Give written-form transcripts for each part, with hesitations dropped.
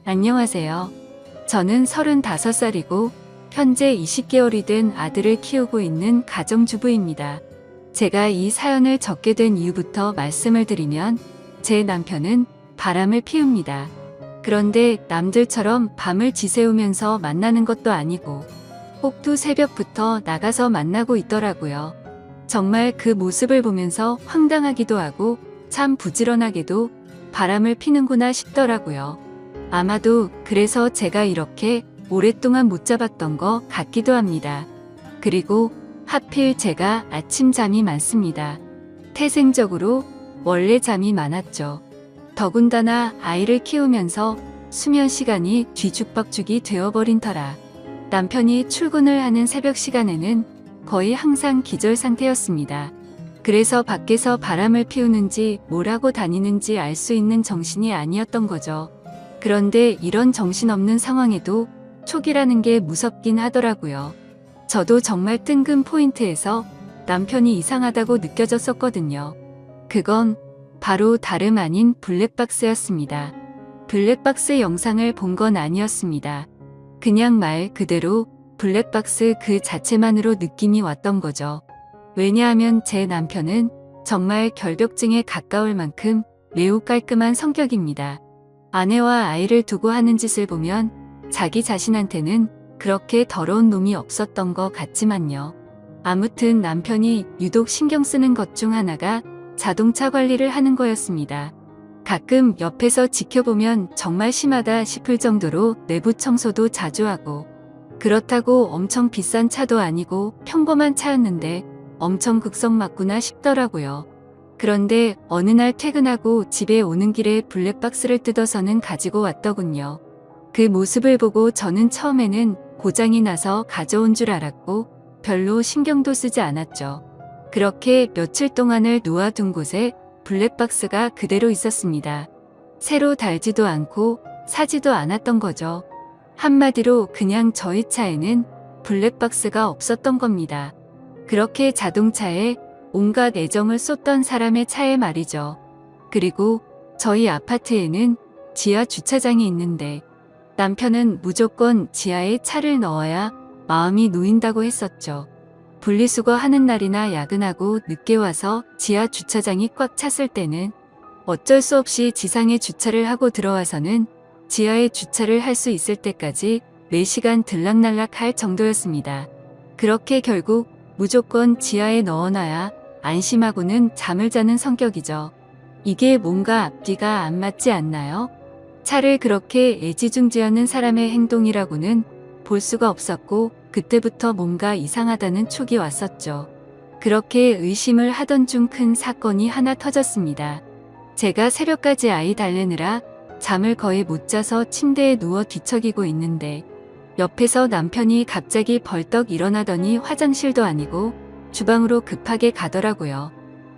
안녕하세요. 저는 35살이고 현재 20개월이 된 아들을 키우고 있는 가정주부입니다. 제가 이 사연을 적게 된 이유부터 말씀을 드리면 제 남편은 바람을 피웁니다. 그런데 남들처럼 밤을 지새우면서 만나는 것도 아니고 꼭두 새벽부터 나가서 만나고 있더라고요. 정말 그 모습을 보면서 황당하기도 하고 참 부지런하게도 바람을 피는구나 싶더라고요. 아마도 그래서 제가 이렇게 오랫동안 못 잡았던 것 같기도 합니다. 그리고 하필 제가 아침 잠이 많습니다. 태생적으로 원래 잠이 많았죠. 더군다나 아이를 키우면서 수면 시간이 뒤죽박죽이 되어버린 터라 남편이 출근을 하는 새벽 시간에는 거의 항상 기절 상태였습니다. 그래서 밖에서 바람을 피우는지 뭘 하고 다니는지 알 수 있는 정신이 아니었던 거죠. 그런데 이런 정신없는 상황에도 촉이라는 게 무섭긴 하더라고요. 저도 정말 뜬금 포인트에서 남편이 이상하다고 느껴졌었거든요. 그건 바로 다름 아닌 블랙박스였습니다. 블랙박스 영상을 본 건 아니었습니다. 그냥 말 그대로 블랙박스 그 자체만으로 느낌이 왔던 거죠. 왜냐하면 제 남편은 정말 결벽증에 가까울 만큼 매우 깔끔한 성격입니다. 아내와 아이를 두고 하는 짓을 보면 자기 자신한테는 그렇게 더러운 놈이 없었던 것 같지만요. 아무튼 남편이 유독 신경 쓰는 것 중 하나가 자동차 관리를 하는 거였습니다. 가끔 옆에서 지켜보면 정말 심하다 싶을 정도로 내부 청소도 자주 하고 그렇다고 엄청 비싼 차도 아니고 평범한 차였는데 엄청 극성 맞구나 싶더라고요. 그런데 어느 날 퇴근하고 집에 오는 길에 블랙박스를 뜯어서는 가지고 왔더군요. 그 모습을 보고 저는 처음에는 고장이 나서 가져온 줄 알았고 별로 신경도 쓰지 않았죠. 그렇게 며칠 동안을 놓아둔 곳에 블랙박스가 그대로 있었습니다. 새로 달지도 않고 사지도 않았던 거죠. 한마디로 그냥 저희 차에는 블랙박스가 없었던 겁니다. 그렇게 자동차에 온갖 애정을 쏟던 사람의 차에 말이죠. 그리고 저희 아파트에는 지하 주차장이 있는데 남편은 무조건 지하에 차를 넣어야 마음이 놓인다고 했었죠. 분리수거 하는 날이나 야근하고 늦게 와서 지하 주차장이 꽉 찼을 때는 어쩔 수 없이 지상에 주차를 하고 들어와서는 지하에 주차를 할 수 있을 때까지 4시간 들락날락 할 정도였습니다. 그렇게 결국 무조건 지하에 넣어놔야 안심하고는 잠을 자는 성격이죠. 이게 뭔가 앞뒤가 안 맞지 않나요? 차를 그렇게 애지중지하는 사람의 행동이라고는 볼 수가 없었고 그때부터 뭔가 이상하다는 촉이 왔었죠. 그렇게 의심을 하던 중 큰 사건이 하나 터졌습니다. 제가 새벽까지 아이 달래느라 잠을 거의 못 자서 침대에 누워 뒤척이고 있는데 옆에서 남편이 갑자기 벌떡 일어나더니 화장실도 아니고 주방으로 급하게 가더라고요.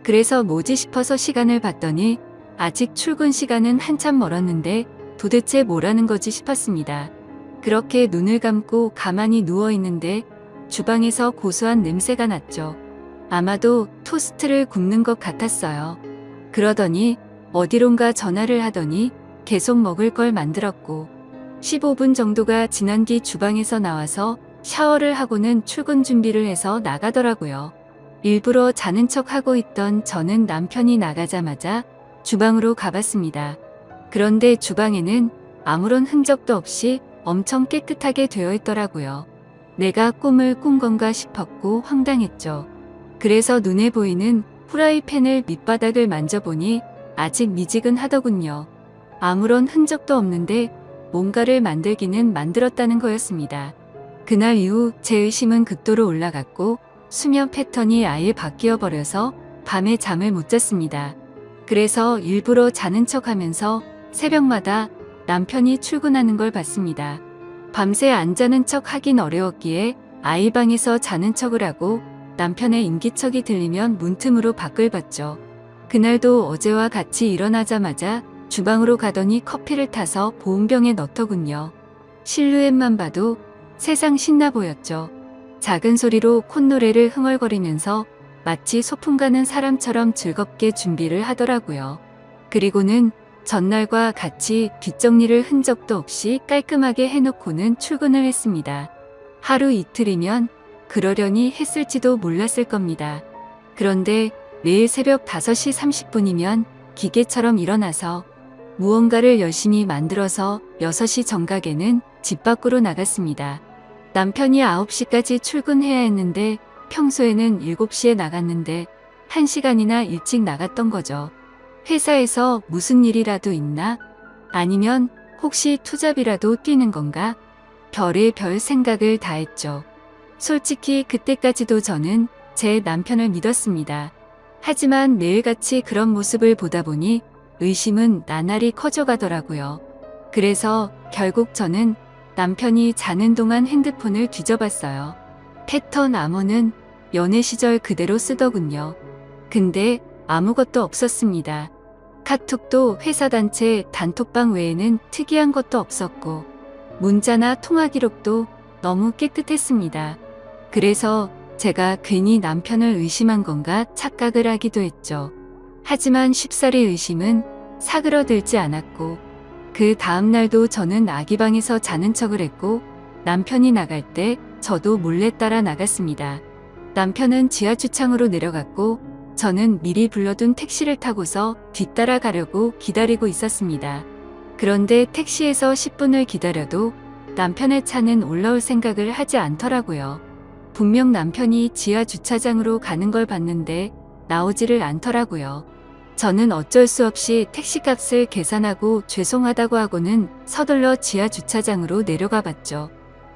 그래서 뭐지 싶어서 시간을 봤더니 아직 출근 시간은 한참 멀었는데 도대체 뭐라는 거지 싶었습니다. 그렇게 눈을 감고 가만히 누워있는데 주방에서 고소한 냄새가 났죠. 아마도 토스트를 굽는 것 같았어요. 그러더니 어디론가 전화를 하더니 계속 먹을 걸 만들었고 15분 정도가 지난 뒤 주방에서 나와서 샤워를 하고는 출근 준비를 해서 나가더라고요. 일부러 자는 척 하고 있던 저는 남편이 나가자마자 주방으로 가봤습니다. 그런데 주방에는 아무런 흔적도 없이 엄청 깨끗하게 되어 있더라고요. 내가 꿈을 꾼 건가 싶었고 황당했죠. 그래서 눈에 보이는 프라이팬을 밑바닥을 만져보니 아직 미지근하더군요. 아무런 흔적도 없는데 뭔가를 만들기는 만들었다는 거였습니다. 그날 이후 제 의심은 극도로 올라갔고 수면 패턴이 아예 바뀌어 버려서 밤에 잠을 못 잤습니다. 그래서 일부러 자는 척 하면서 새벽마다 남편이 출근하는 걸 봤습니다. 밤새 안 자는 척 하긴 어려웠기에 아이 방에서 자는 척을 하고 남편의 인기척이 들리면 문틈으로 밖을 봤죠. 그날도 어제와 같이 일어나자마자 주방으로 가더니 커피를 타서 보온병에 넣더군요. 실루엣만 봐도 세상 신나 보였죠. 작은 소리로 콧노래를 흥얼거리면서 마치 소풍 가는 사람처럼 즐겁게 준비를 하더라고요. 그리고는 전날과 같이 뒷정리를 흔적도 없이 깔끔하게 해놓고는 출근을 했습니다. 하루 이틀이면 그러려니 했을지도 몰랐을 겁니다. 그런데 내일 새벽 5시 30분이면 기계처럼 일어나서 무언가를 열심히 만들어서 6시 정각에는 집 밖으로 나갔습니다. 남편이 9시까지 출근해야 했는데 평소에는 7시에 나갔는데 1시간이나 일찍 나갔던 거죠. 회사에서 무슨 일이라도 있나? 아니면 혹시 투잡이라도 뛰는 건가? 별의별 생각을 다 했죠. 솔직히 그때까지도 저는 제 남편을 믿었습니다. 하지만 매일같이 그런 모습을 보다 보니 의심은 나날이 커져가더라고요. 그래서 결국 저는 남편이 자는 동안 핸드폰을 뒤져봤어요. 패턴 암호는 연애 시절 그대로 쓰더군요. 근데 아무것도 없었습니다. 카톡도 회사 단체 단톡방 외에는 특이한 것도 없었고 문자나 통화 기록도 너무 깨끗했습니다. 그래서 제가 괜히 남편을 의심한 건가 착각을 하기도 했죠. 하지만 쉽사리 의심은 사그러들지 않았고 그 다음날도 저는 아기 방에서 자는 척을 했고 남편이 나갈 때 저도 몰래 따라 나갔습니다. 남편은 지하 주차장으로 내려갔고 저는 미리 불러둔 택시를 타고서 뒤따라 가려고 기다리고 있었습니다. 그런데 택시에서 10분을 기다려도 남편의 차는 올라올 생각을 하지 않더라고요. 분명 남편이 지하 주차장으로 가는 걸 봤는데 나오지를 않더라고요. 저는 어쩔 수 없이 택시값을 계산하고 죄송하다고 하고는 서둘러 지하 주차장으로 내려가 봤죠.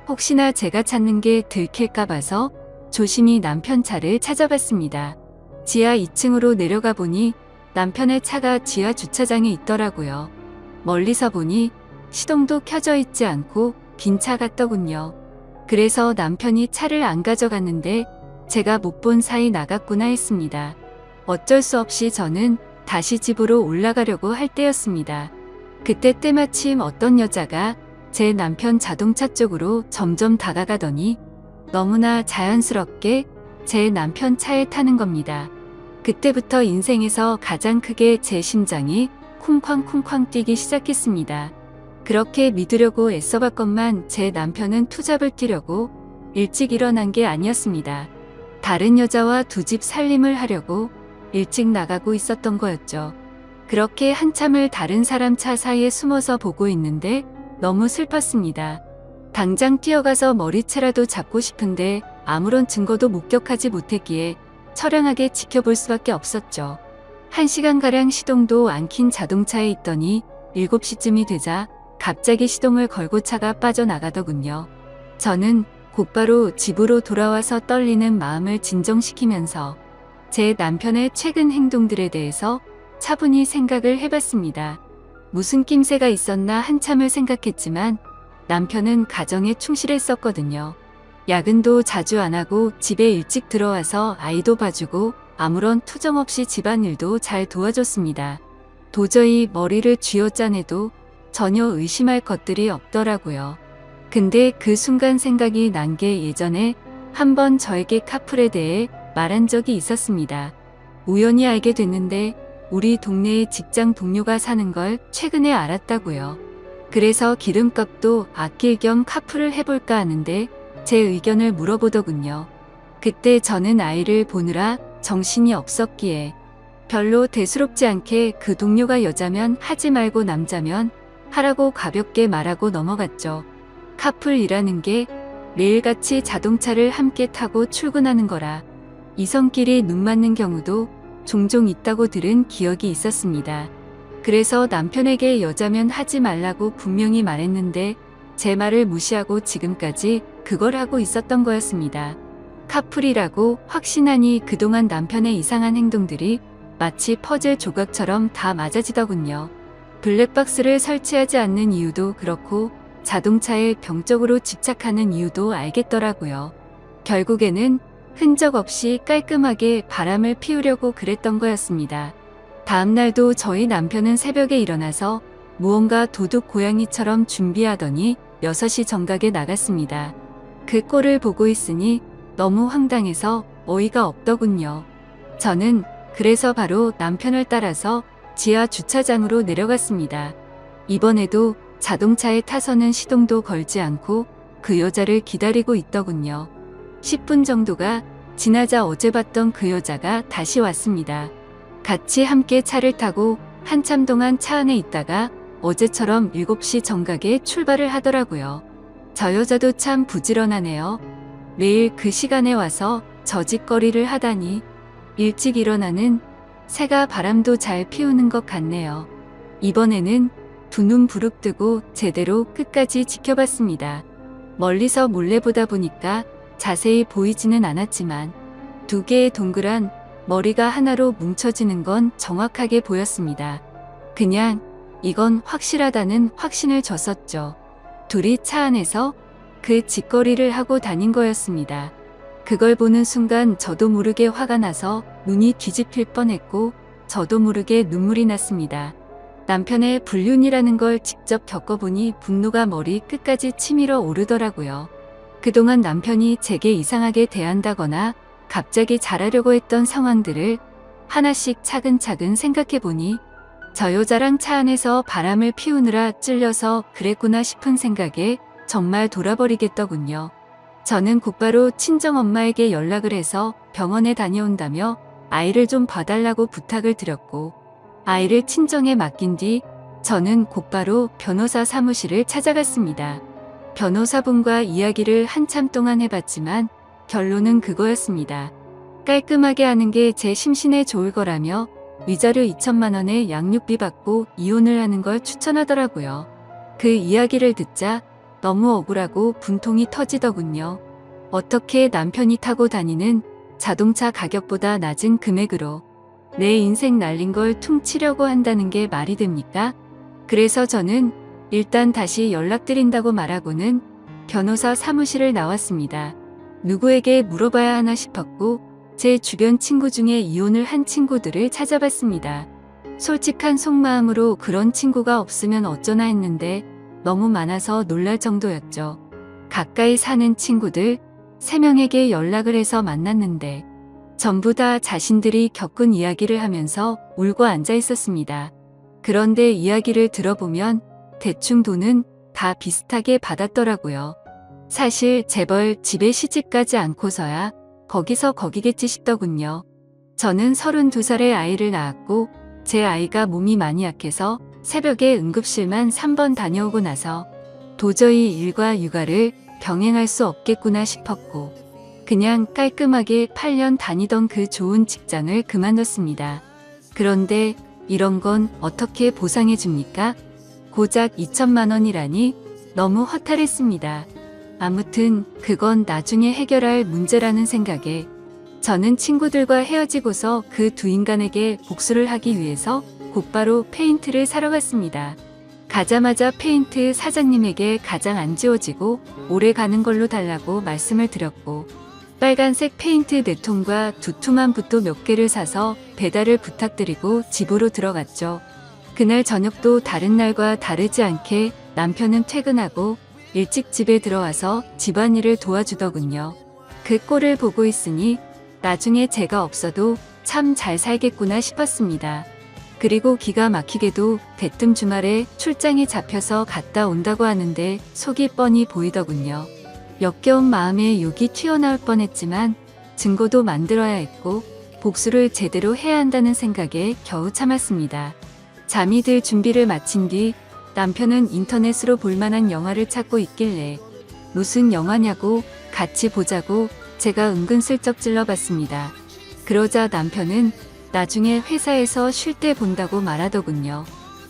혹시나 제가 찾는 게 들킬까 봐서 조심히 남편 차를 찾아봤습니다. 지하 2층으로 내려가 보니 남편의 차가 지하 주차장에 있더라고요. 멀리서 보니 시동도 켜져 있지 않고 빈 차 같더군요. 그래서 남편이 차를 안 가져갔는데 제가 못 본 사이 나갔구나 했습니다. 어쩔 수 없이 저는 다시 집으로 올라가려고 할 때였습니다. 그때 때마침 어떤 여자가 제 남편 자동차 쪽으로 점점 다가가더니 너무나 자연스럽게 제 남편 차에 타는 겁니다. 그때부터 인생에서 가장 크게 제 심장이 쿵쾅쿵쾅 뛰기 시작했습니다. 그렇게 믿으려고 애써봤건만 제 남편은 투잡을 뛰려고 일찍 일어난 게 아니었습니다. 다른 여자와 두 집 살림을 하려고 일찍 나가고 있었던 거였죠. 그렇게 한참을 다른 사람 차 사이에 숨어서 보고 있는데 너무 슬펐습니다. 당장 뛰어가서 머리채라도 잡고 싶은데 아무런 증거도 목격하지 못했기에 처량하게 지켜볼 수밖에 없었죠. 1시간가량 시동도 안 킨 자동차에 있더니 7시쯤이 되자 갑자기 시동을 걸고 차가 빠져나가더군요. 저는 곧바로 집으로 돌아와서 떨리는 마음을 진정시키면서 제 남편의 최근 행동들에 대해서 차분히 생각을 해봤습니다. 무슨 낌새가 있었나 한참을 생각했지만 남편은 가정에 충실했었거든요. 야근도 자주 안 하고 집에 일찍 들어와서 아이도 봐주고 아무런 투정 없이 집안일도 잘 도와줬습니다. 도저히 머리를 쥐어짜내도 전혀 의심할 것들이 없더라고요. 근데 그 순간 생각이 난 게 예전에 한번 저에게 카풀에 대해 말한 적이 있었습니다. 우연히 알게 됐는데 우리 동네에 직장 동료가 사는 걸 최근에 알았다고요. 그래서 기름값도 아낄 겸 카풀을 해볼까 하는데 제 의견을 물어보더군요. 그때 저는 아이를 보느라 정신이 없었기에 별로 대수롭지 않게 그 동료가 여자면 하지 말고 남자면 하라고 가볍게 말하고 넘어갔죠. 카풀이라는 게 매일같이 자동차를 함께 타고 출근하는 거라 이성끼리 눈 맞는 경우도 종종 있다고 들은 기억이 있었습니다. 그래서 남편에게 여자면 하지 말라고 분명히 말했는데 제 말을 무시하고 지금까지 그걸 하고 있었던 거였습니다. 카풀이라고 확신하니 그동안 남편의 이상한 행동들이 마치 퍼즐 조각처럼 다 맞아지더군요. 블랙박스를 설치하지 않는 이유도 그렇고 자동차에 병적으로 집착하는 이유도 알겠더라고요. 결국에는 흔적 없이 깔끔하게 바람을 피우려고 그랬던 거였습니다. 다음날도 저희 남편은 새벽에 일어나서 무언가 도둑 고양이처럼 준비하더니 6시 정각에 나갔습니다. 그 꼴을 보고 있으니 너무 황당해서 어이가 없더군요. 저는 그래서 바로 남편을 따라서 지하 주차장으로 내려갔습니다. 이번에도 자동차에 타서는 시동도 걸지 않고 그 여자를 기다리고 있더군요. 10분 정도가 지나자 어제 봤던 그 여자가 다시 왔습니다. 같이 함께 차를 타고 한참 동안 차 안에 있다가 어제처럼 7시 정각에 출발을 하더라고요. 저 여자도 참 부지런하네요. 매일 그 시간에 와서 저짓거리를 하다니 일찍 일어나는 새가 바람도 잘 피우는 것 같네요. 이번에는 두 눈 부릅뜨고 제대로 끝까지 지켜봤습니다. 멀리서 몰래 보다 보니까 자세히 보이지는 않았지만 두 개의 동그란 머리가 하나로 뭉쳐지는 건 정확하게 보였습니다. 그냥 이건 확실하다는 확신을 줬었죠. 둘이 차 안에서 그 짓거리를 하고 다닌 거였습니다. 그걸 보는 순간 저도 모르게 화가 나서 눈이 뒤집힐 뻔했고 저도 모르게 눈물이 났습니다. 남편의 불륜이라는 걸 직접 겪어보니 분노가 머리 끝까지 치밀어 오르더라고요. 그동안 남편이 제게 이상하게 대한다거나 갑자기 잘하려고 했던 상황들을 하나씩 차근차근 생각해보니 저 여자랑 차 안에서 바람을 피우느라 찔려서 그랬구나 싶은 생각에 정말 돌아버리겠더군요. 저는 곧바로 친정엄마에게 연락을 해서 병원에 다녀온다며 아이를 좀 봐달라고 부탁을 드렸고 아이를 친정에 맡긴 뒤 저는 곧바로 변호사 사무실을 찾아갔습니다. 변호사분과 이야기를 한참 동안 해봤지만 결론은 그거였습니다. 깔끔하게 하는 게 제 심신에 좋을 거라며 위자료 2천만 원의 양육비 받고 이혼을 하는 걸 추천하더라고요. 그 이야기를 듣자 너무 억울하고 분통이 터지더군요. 어떻게 남편이 타고 다니는 자동차 가격보다 낮은 금액으로 내 인생 날린 걸 퉁치려고 한다는 게 말이 됩니까? 그래서 저는 일단 다시 연락드린다고 말하고는 변호사 사무실을 나왔습니다. 누구에게 물어봐야 하나 싶었고 제 주변 친구 중에 이혼을 한 친구들을 찾아봤습니다. 솔직한 속마음으로 그런 친구가 없으면 어쩌나 했는데 너무 많아서 놀랄 정도였죠. 가까이 사는 친구들 3명에게 연락을 해서 만났는데 전부 다 자신들이 겪은 이야기를 하면서 울고 앉아 있었습니다. 그런데 이야기를 들어보면 대충 돈은 다 비슷하게 받았더라고요. 사실 재벌 집에 시집가지 않고서야 거기서 거기겠지 싶더군요. 저는 32살에 아이를 낳았고 제 아이가 몸이 많이 약해서 새벽에 응급실만 3번 다녀오고 나서 도저히 일과 육아를 병행할 수 없겠구나 싶었고 그냥 깔끔하게 8년 다니던 그 좋은 직장을 그만뒀습니다. 그런데 이런 건 어떻게 보상해 줍니까? 고작 2천만 원이라니 너무 허탈했습니다. 아무튼 그건 나중에 해결할 문제라는 생각에 저는 친구들과 헤어지고서 그 두 인간에게 복수를 하기 위해서 곧바로 페인트를 사러 갔습니다. 가자마자 페인트 사장님에게 가장 안 지워지고 오래 가는 걸로 달라고 말씀을 드렸고 빨간색 페인트 4통과 두툼한 붓도 몇 개를 사서 배달을 부탁드리고 집으로 들어갔죠. 그날 저녁도 다른 날과 다르지 않게 남편은 퇴근하고 일찍 집에 들어와서 집안일을 도와주더군요. 그 꼴을 보고 있으니 나중에 제가 없어도 참 잘 살겠구나 싶었습니다. 그리고 기가 막히게도 대뜸 주말에 출장이 잡혀서 갔다 온다고 하는데 속이 뻔히 보이더군요. 역겨운 마음에 욕이 튀어나올 뻔했지만 증거도 만들어야 했고 복수를 제대로 해야 한다는 생각에 겨우 참았습니다. 잠이 들 준비를 마친 뒤 남편은 인터넷으로 볼만한 영화를 찾고 있길래 무슨 영화냐고 같이 보자고 제가 은근슬쩍 찔러봤습니다. 그러자 남편은 나중에 회사에서 쉴 때 본다고 말하더군요.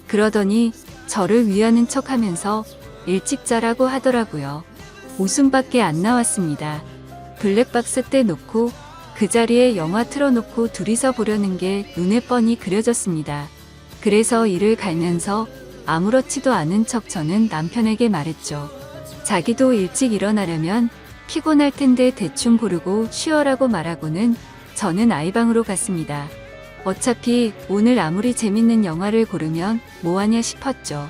그러더니 저를 위하는 척하면서 일찍 자라고 하더라고요. 웃음밖에 안 나왔습니다. 블랙박스 때 놓고 그 자리에 영화 틀어놓고 둘이서 보려는 게 눈에 뻔히 그려졌습니다. 그래서 이를 갈면서 아무렇지도 않은 척 저는 남편에게 말했죠. 자기도 일찍 일어나려면 피곤할 텐데 대충 고르고 쉬어라고 말하고는 저는 아이방으로 갔습니다. 어차피 오늘 아무리 재밌는 영화를 고르면 뭐하냐 싶었죠.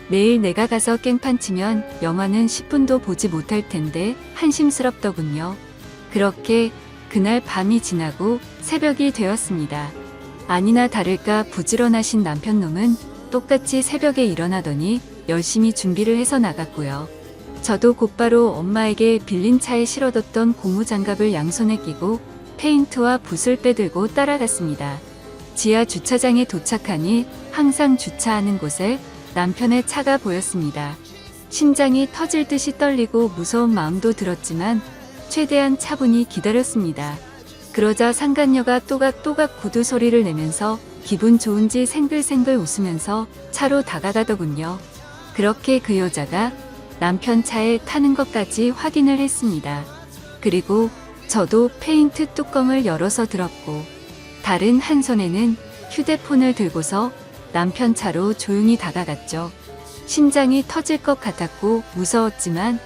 내일 내가 가서 깽판 치면 영화는 10분도 보지 못할 텐데 한심스럽더군요. 그렇게 그날 밤이 지나고 새벽이 되었습니다. 아니나 다를까 부지런하신 남편놈은 똑같이 새벽에 일어나더니 열심히 준비를 해서 나갔고요. 저도 곧바로 엄마에게 빌린 차에 실어뒀던 고무장갑을 양손에 끼고 페인트와 붓을 빼들고 따라갔습니다. 지하 주차장에 도착하니 항상 주차하는 곳에 남편의 차가 보였습니다. 심장이 터질 듯이 떨리고 무서운 마음도 들었지만 최대한 차분히 기다렸습니다. 그러자 상간녀가 또각또각 구두 소리를 내면서 기분 좋은지 생글생글 웃으면서 차로 다가가더군요. 그렇게 그 여자가 남편 차에 타는 것까지 확인을 했습니다. 그리고 저도 페인트 뚜껑을 열어서 들었고 다른 한 손에는 휴대폰을 들고서 남편 차로 조용히 다가갔죠. 심장이 터질 것 같았고 무서웠지만